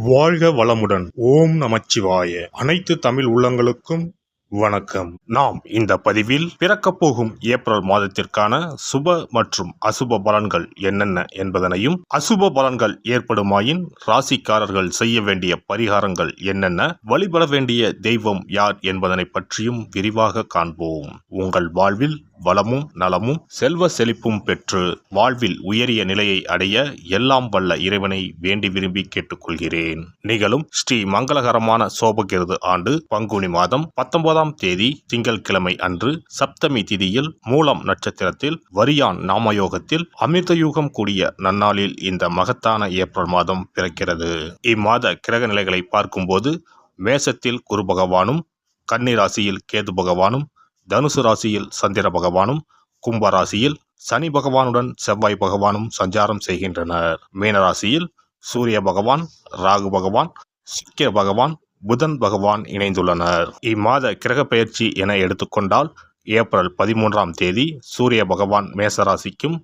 வாழ்க வளமுடன். ஓம் நமச்சிவாய. அனைத்து தமிழ் உள்ளங்களுக்கும் வணக்கம். நாம் இந்த பதிவில் பிறக்கப் போகும் ஏப்ரல் மாதத்திற்கான சுப மற்றும் அசுப பலன்கள் என்னென்ன என்பதனையும், அசுப பலன்கள் ஏற்படுமாயின் ராசிக்காரர்கள் செய்ய வேண்டிய பரிகாரங்கள் என்னென்ன, வழிபட வேண்டிய தெய்வம் யார் என்பதனை பற்றியும் விரிவாக காண்போம். உங்கள் வாழ்வில் வளமும் நலமும் செல்வ செழிப்பும் பெற்று வாழ்வில் உயரிய நிலையை அடைய எல்லாம் வல்ல இறைவனை வேண்டி விரும்பி கேட்டுக்கொள்கிறேன். நிகழும் ஸ்ரீ மங்களகரமான சோபகிருது ஆண்டு பங்குனி மாதம் 19ஆம் தேதி திங்கட்கிழமை அன்று சப்தமி திதியில் மூலம் நட்சத்திரத்தில் வரியான் நாமயோகத்தில் அமிர்தயூகம் கூடிய நன்னாளில் இந்த மகத்தான ஏப்ரல் மாதம் பிறக்கிறது. இம்மாத கிரக நிலைகளை பார்க்கும்போது மேசத்தில் குரு பகவானும், கன்னி ராசியில் கேது பகவானும், தனுசு ராசியில் சந்திர பகவானும், கும்ப ராசியில் சனி பகவானுடன் செவ்வாய் பகவானும் சஞ்சாரம் செய்கின்றனர். மீனராசியில் சூரிய பகவான், ராகு பகவான், சுக்கிர பகவான், புதன் பகவான் இணைந்துள்ளனர். இம்மாத கிரக பெயர்ச்சி என எடுத்துக்கொண்டால் ஏப்ரல் 13ஆம் தேதி சூரிய பகவான் மேசராசிக்கும்,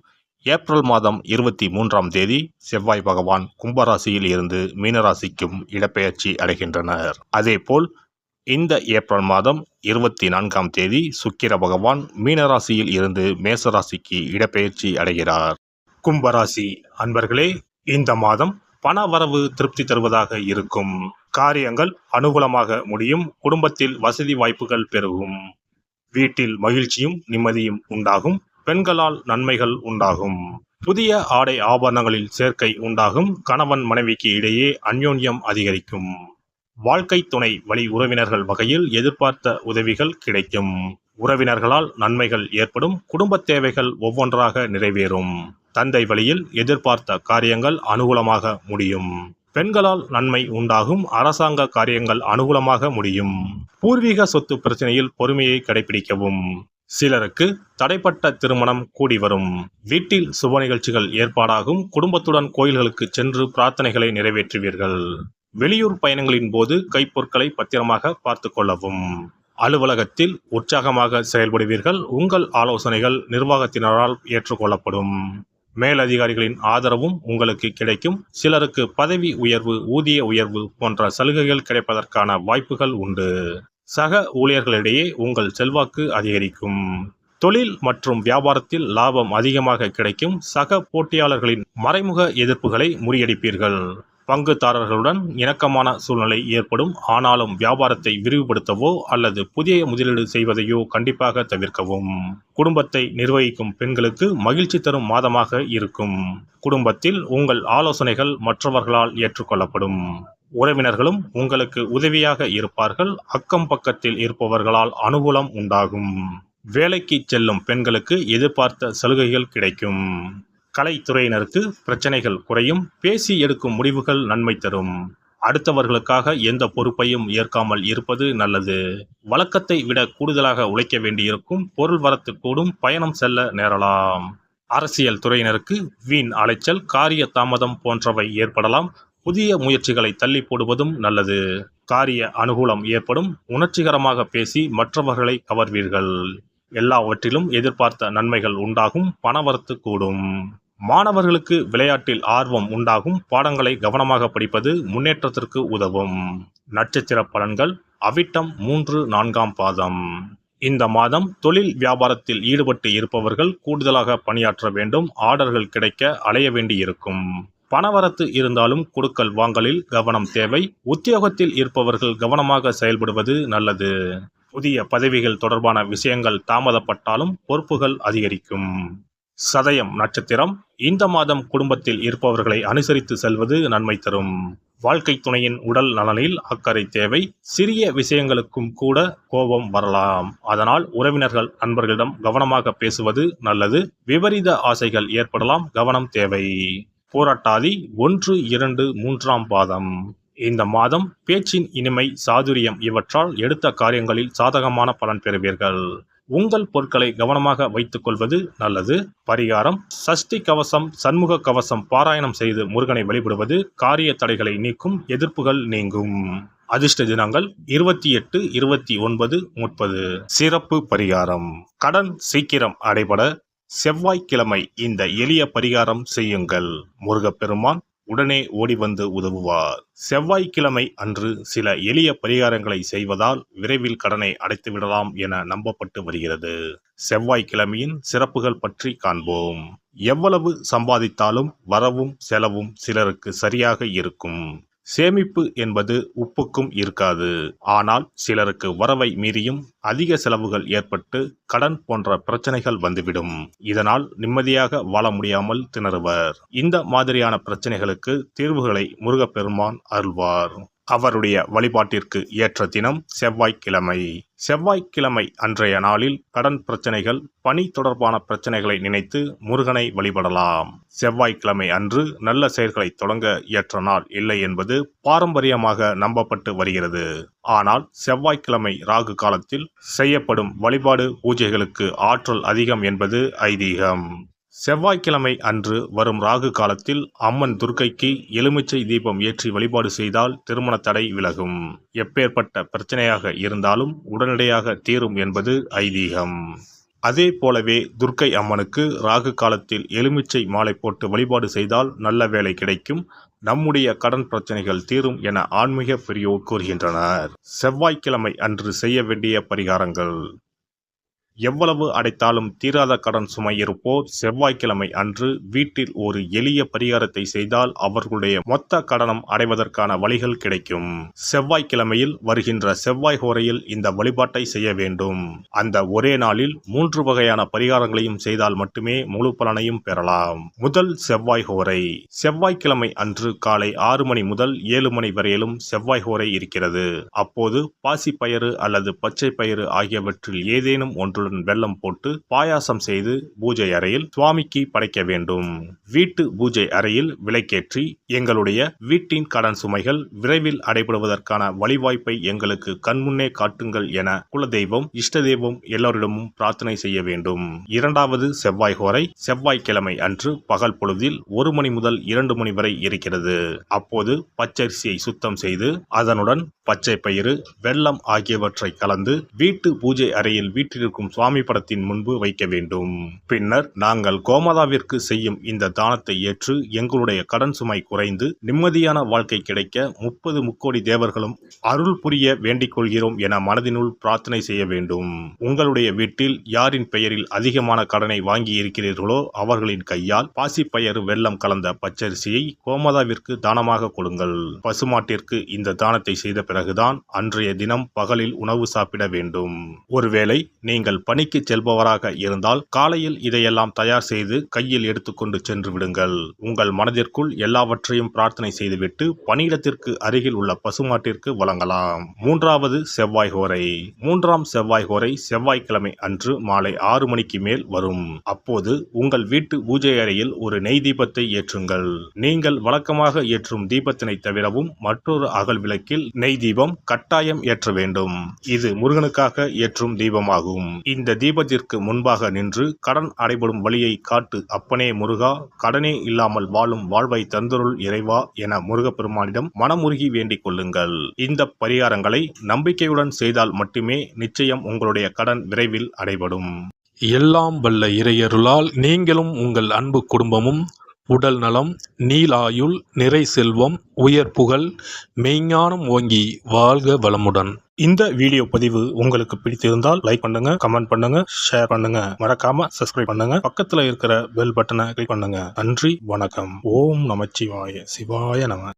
ஏப்ரல் மாதம் 23ஆம் தேதி செவ்வாய் பகவான் கும்பராசியில் இருந்து மீனராசிக்கும் இடப்பெயர்ச்சி அடைகின்றனர். அதேபோல் இந்த ஏப்ரல் மாதம் 24ஆம் தேதி சுக்கிர பகவான் மீனராசியில் இருந்து மேசராசிக்கு இடப்பெயர்ச்சி அடைகிறார். கும்பராசி அன்பர்களே, இந்த மாதம் பண வரவு திருப்தி தருவதாக இருக்கும். காரியங்கள் அனுகூலமாக முடியும். குடும்பத்தில் வசதி வாய்ப்புகள் பெருகும். வீட்டில் மகிழ்ச்சியும் நிம்மதியும் உண்டாகும். பெண்களால் நன்மைகள் உண்டாகும். புதிய ஆடை ஆபரணங்களில் சேர்க்கை உண்டாகும். கணவன் மனைவிக்கு இடையே அந்யோன்யம் அதிகரிக்கும். வாழ்க்கை துணை வழி உறவினர்கள் வகையில் எதிர்பார்த்த உதவிகள் கிடைக்கும். உறவினர்களால் நன்மைகள் ஏற்படும். குடும்ப தேவைகள் ஒவ்வொன்றாக நிறைவேறும். தந்தை வழியில் எதிர்பார்த்த காரியங்கள் அனுகூலமாக முடியும். பெண்களால் நன்மை உண்டாகும். அரசாங்க காரியங்கள் அனுகூலமாக முடியும். பூர்வீக சொத்து பிரச்சனையில் பொறுமையை கடைபிடிக்கவும். சிலருக்கு தடைப்பட்ட திருமணம் கூடி வரும். வீட்டில் சுப நிகழ்ச்சிகள் ஏற்பாடாகும். குடும்பத்துடன் கோயில்களுக்கு சென்று பிரார்த்தனைகளை நிறைவேற்றுவீர்கள். வெளியூர் பயணங்களின் போது கைப்பொருட்களை பத்திரமாக பார்த்து கொள்ளவும். அலுவலகத்தில் உற்சாகமாக செயல்படுவீர்கள். உங்கள் ஆலோசனைகள் நிர்வாகத்தினரால் ஏற்றுக்கொள்ளப்படும். மேலதிகாரிகளின் ஆதரவும் உங்களுக்கு கிடைக்கும். சிலருக்கு பதவி உயர்வு, ஊதிய உயர்வு போன்ற சலுகைகள் கிடைப்பதற்கான வாய்ப்புகள் உண்டு. சக ஊழியர்களிடையே உங்கள் செல்வாக்கு அதிகரிக்கும். தொழில் மற்றும் வியாபாரத்தில் லாபம் அதிகமாக கிடைக்கும். சக போட்டியாளர்களின் மறைமுக எதிர்ப்புகளை முறியடிப்பீர்கள். பங்குதாரர்களுடன் இணக்கமான சூழ்நிலை ஏற்படும். ஆனாலும் வியாபாரத்தை விரிவுபடுத்தவோ அல்லது புதிய முதலீடு செய்வதையோ கண்டிப்பாக தவிர்க்கவும். குடும்பத்தை நிர்வகிக்கும் பெண்களுக்கு மகிழ்ச்சி தரும் மாதமாக இருக்கும். குடும்பத்தில் உங்கள் ஆலோசனைகள் மற்றவர்களால் ஏற்றுக்கொள்ளப்படும். உறவினர்களும் உங்களுக்கு உதவியாக இருப்பார்கள். அக்கம் பக்கத்தில் இருப்பவர்களால் அனுகூலம் உண்டாகும். வேலைக்கு செல்லும் பெண்களுக்கு எதிர்பார்த்த சலுகைகள் கிடைக்கும். கலைத்துறையினருக்கு பிரச்சனைகள் குறையும். பேசி எடுக்கும் முடிவுகள் நன்மை தரும். அடுத்தவர்களுக்காக எந்த பொறுப்பையும் ஏற்காமல் இருப்பது நல்லது. வழக்கத்தை விட கூடுதலாக உழைக்க வேண்டியிருக்கும். பொருள் வரத்து கூடும். பயணம் செல்ல நேரலாம். அரசியல் துறையினருக்கு வீண் அலைச்சல், காரிய தாமதம் போன்றவை ஏற்படலாம். புதிய முயற்சிகளை தள்ளி போடுவதும் நல்லது. காரிய அனுகூலம் ஏற்படும். உணர்ச்சிகரமாக பேசி மற்றவர்களை கவர்வீர்கள். எல்லாவற்றிலும் எதிர்பார்த்த நன்மைகள் உண்டாகும். பணவரத்து கூடும். மாணவர்களுக்கு விளையாட்டில் ஆர்வம் உண்டாகும். பாடங்களை கவனமாக படிப்பது முன்னேற்றத்திற்கு உதவும். நட்சத்திர பலன்கள் அவிட்டம் 3, 4ஆம் பாதம். இந்த மாதம் தொழில் வியாபாரத்தில் ஈடுபட்டு இருப்பவர்கள் கூடுதலாக பணியாற்ற வேண்டும். ஆர்டர்கள் கிடைக்க அலைய வேண்டியிருக்கும். பணவரத்து இருந்தாலும் கொடுக்கல் வாங்கலில் கவனம் தேவை. உத்தியோகத்தில் இருப்பவர்கள் கவனமாக செயல்படுவது நல்லது. புதிய பதவிகள் தொடர்பான விஷயங்கள் தாமதப்பட்டாலும் பொறுப்புகள் அதிகரிக்கும். சதயம் நட்சத்திரம். இந்த மாதம் குடும்பத்தில் இருப்பவர்களை அனுசரித்து செல்வது நன்மை தரும். வாழ்க்கை துணையின் உடல் நலனில் அக்கறை தேவை. சிறிய விஷயங்களுக்கும் கூட கோபம் வரலாம். அதனால் உறவினர்கள் நண்பர்களிடம் கவனமாக பேசுவது நல்லது. விபரீத ஆசைகள் ஏற்படலாம். கவனம் தேவை. பூரட்டாதி 1, 2, 3ஆம் பாதம். இந்த மாதம் பேச்சின் இனிமை, சாதுரியம் இவற்றால் எடுத்த காரியங்களில் சாதகமான பலன் பெறுவீர்கள். உங்கள் பொருட்களை கவனமாக வைத்துக் கொள்வது நல்லது. பரிகாரம்: சஷ்டி கவசம், சண்முக கவசம் பாராயணம் செய்து முருகனை வழிபடுவது காரிய தடைகளை நீக்கும். எதிர்ப்புகள் நீங்கும். அதிர்ஷ்ட தினங்கள் 28, 29, 30. சிறப்பு பரிகாரம். கடன் சீக்கிரம் அடைபட செவ்வாய்க்கிழமை இந்த எளிய பரிகாரம் செய்யுங்கள். முருகப்பெருமான் உடனே ஓடி வந்து உதவுவார். செவ்வாய்க்கிழமை அன்று சில எளிய பரிகாரங்களை செய்வதால் விரைவில் கடனை அடைத்து விடலாம் என நம்பப்பட்டு வருகிறது. செவ்வாய்க்கிழமையின் சிறப்புகள் பற்றி காண்போம். எவ்வளவு சம்பாதித்தாலும் வரவும் செலவும் சிலருக்கு சரியாக இருக்கும். சேமிப்பு என்பது உப்புக்கும் இருக்காது. ஆனால் சிலருக்கு வரவை மீறியும் அதிக செலவுகள் ஏற்பட்டு கடன் போன்ற பிரச்சனைகள் வந்துவிடும். இதனால் நிம்மதியாக வாழ முடியாமல் திணறுவர். இந்த மாதிரியான பிரச்சனைகளுக்கு தீர்வுகளை முருகப்பெருமான் அருள்வார். அவருடைய வழிபாட்டிற்கு ஏற்ற தினம் செவ்வாய்க்கிழமை. செவ்வாய்க்கிழமை அன்றைய நாளில் கடன் பிரச்சனைகள், பணி தொடர்பான பிரச்சனைகளை நினைத்து முருகனை வழிபடலாம். செவ்வாய்க்கிழமை அன்று நல்ல செயல்களை தொடங்க ஏற்ற நாள் இல்லை என்பது பாரம்பரியமாக நம்பப்பட்டு வருகிறது. ஆனால் செவ்வாய்க்கிழமை ராகு காலத்தில் செய்யப்படும் வழிபாடு பூஜைகளுக்கு ஆற்றல் அதிகம் என்பது ஐதீகம். செவ்வாய்க்கிழமை அன்று வரும் ராகு காலத்தில் அம்மன் துர்க்கைக்கு எலுமிச்சை தீபம் ஏற்றி வழிபாடு செய்தால் திருமண தடை விலகும். எப்பேற்பட்ட பிரச்சனையாக இருந்தாலும் உடனடியாக தீரும் என்பது ஐதீகம். அதே போலவே துர்க்கை அம்மனுக்கு ராகு காலத்தில் எலுமிச்சை மாலை போட்டு வழிபாடு செய்தால் நல்ல வேலை கிடைக்கும், நம்முடைய கடன் பிரச்சனைகள் தீரும் என ஆன்மீக பெரியோர் கூறுகின்றனர். செவ்வாய்க்கிழமை அன்று செய்ய வேண்டிய பரிகாரங்கள். எவ்வளவு அடைத்தாலும் தீராத கடன் சுமை இருப்போர் செவ்வாய்க்கிழமை அன்று வீட்டில் ஒரு எளிய பரிகாரத்தை செய்தால் அவர்களுடைய மொத்த கடனும் அடைவதற்கான வழிகள் கிடைக்கும். செவ்வாய்க்கிழமையில் வருகின்ற செவ்வாய் ஹோரையில் இந்த வழிபாட்டை செய்ய வேண்டும். அந்த ஒரே நாளில் 3 வகையான பரிகாரங்களையும் செய்தால் மட்டுமே முழு பலனையும் பெறலாம். முதல் செவ்வாய் ஹோரை. செவ்வாய்க்கிழமை அன்று காலை 6 மணி முதல் 7 மணி வரையிலும் செவ்வாய் ஹோரை இருக்கிறது. அப்போது பாசிப்பயிறு அல்லது பச்சை பயிறு ஆகியவற்றில் ஏதேனும் ஒன்று வெல்லம் போட்டு பாயாசம் செய்து பூஜை அறையில் சுவாமிக்கு படைக்க வேண்டும். வீட்டு பூஜை அறையில் விளக்கேற்றி எங்களுடைய வீட்டின் கடன் சுமைகள் விரைவில் அடைபடுவதற்கான வழிவாய்ப்பை எங்களுக்கு கண்முன்னே காட்டுங்கள் என குலதெய்வம், இஷ்ட தெய்வம் எல்லோரிடமும் பிரார்த்தனை செய்ய வேண்டும். இரண்டாவது செவ்வாய் ஹோரை செவ்வாய்க்கிழமை அன்று பகல் பொழுதில் 1 மணி முதல் 2 மணி வரை இருக்கிறது. அப்போது பச்சரிசியை சுத்தம் செய்து அதனுடன் பச்சை பயிறு, வெல்லம் ஆகியவற்றை கலந்து வீட்டு பூஜை அறையில் வீட்டிற்கும் சுவாமி படத்தின் முன்பு வைக்க வேண்டும். பின்னர் நாங்கள் கோமாதாவிற்கு செய்யும் இந்த தானத்தை ஏற்று எங்களுடைய கடன் சுமை குறைந்து நிம்மதியான வாழ்க்கை கிடைக்க 30 முக்கோடி தேவர்களும் அருள் புரிய வேண்டிக் கொள்கிறோம் என மனதினுள் பிரார்த்தனை செய்ய வேண்டும். உங்களுடைய வீட்டில் யாரின் பெயரில் அதிகமான கடனை வாங்கி இருக்கிறீர்களோ அவர்களின் கையால் பாசிப்பயறு வெல்லம் கலந்த பச்சரிசியை கோமாதாவிற்கு தானமாக கொடுங்கள். பசுமாட்டிற்கு இந்த தானத்தை செய்த பிறகுதான் அன்றைய தினம் பகலில் உணவு சாப்பிட வேண்டும். ஒருவேளை நீங்கள் பணிக்கு செல்பவராக இருந்தால் காலையில் இதையெல்லாம் தயார் செய்து கையில் எடுத்துக்கொண்டு சென்று விடுங்கள். உங்கள் மனதிற்குள் எல்லாவற்றையும் பிரார்த்தனை செய்துவிட்டு பணியிடத்திற்கு அருகில் உள்ள பசுமாட்டிற்கு வழங்கலாம். மூன்றாவது செவ்வாய் ஹோரை. மூன்றாம் செவ்வாய் ஹோரை செவ்வாய்க்கிழமை அன்று மாலை 6 மணிக்கு மேல் வரும். அப்போது உங்கள் வீட்டு பூஜை அறையில் ஒரு நெய் தீபத்தை ஏற்றுங்கள். நீங்கள் வழக்கமாக ஏற்றும் தீபத்தினை தவிரவும் மற்றொரு அகல் விளக்கில் நெய் தீபம் கட்டாயம் ஏற்ற வேண்டும். இது முருகனுக்காக ஏற்றும் தீபமாகும். இந்த தீபத்திற்கு முன்பாக நின்று கடன் அடைபடும் வழியை காட்டு அப்பனே முருகா, கடனே இல்லாமல் வாழும் வாழ்வை தந்தருள் இறைவா என முருகப்பெருமானிடம் மனமுருகி வேண்டிக் கொள்ளுங்கள். இந்த பரிகாரங்களை நம்பிக்கையுடன் செய்தால் மட்டுமே நிச்சயம் உங்களுடைய கடன் விரைவில் அடைபடும். எல்லாம் வல்ல இறையருளால் நீங்களும் உங்கள் அன்பு குடும்பமும் உடல் நலம், நீலாயுள், நிறை செல்வம், உயர் புகழ், மெய்ஞானம் ஓங்கி வாழ்க வளமுடன். இந்த வீடியோ பதிவு உங்களுக்கு பிடித்திருந்தால் லைக் பண்ணுங்க, கமெண்ட் பண்ணுங்க, ஷேர் பண்ணுங்க, மறக்காம சப்ஸ்கிரைப் பண்ணுங்க, பக்கத்துல இருக்கிற பெல் பட்டனை கிளிக் பண்ணுங்க. நன்றி, வணக்கம். ஓம் நமச்சிவாய. சிவாய நம.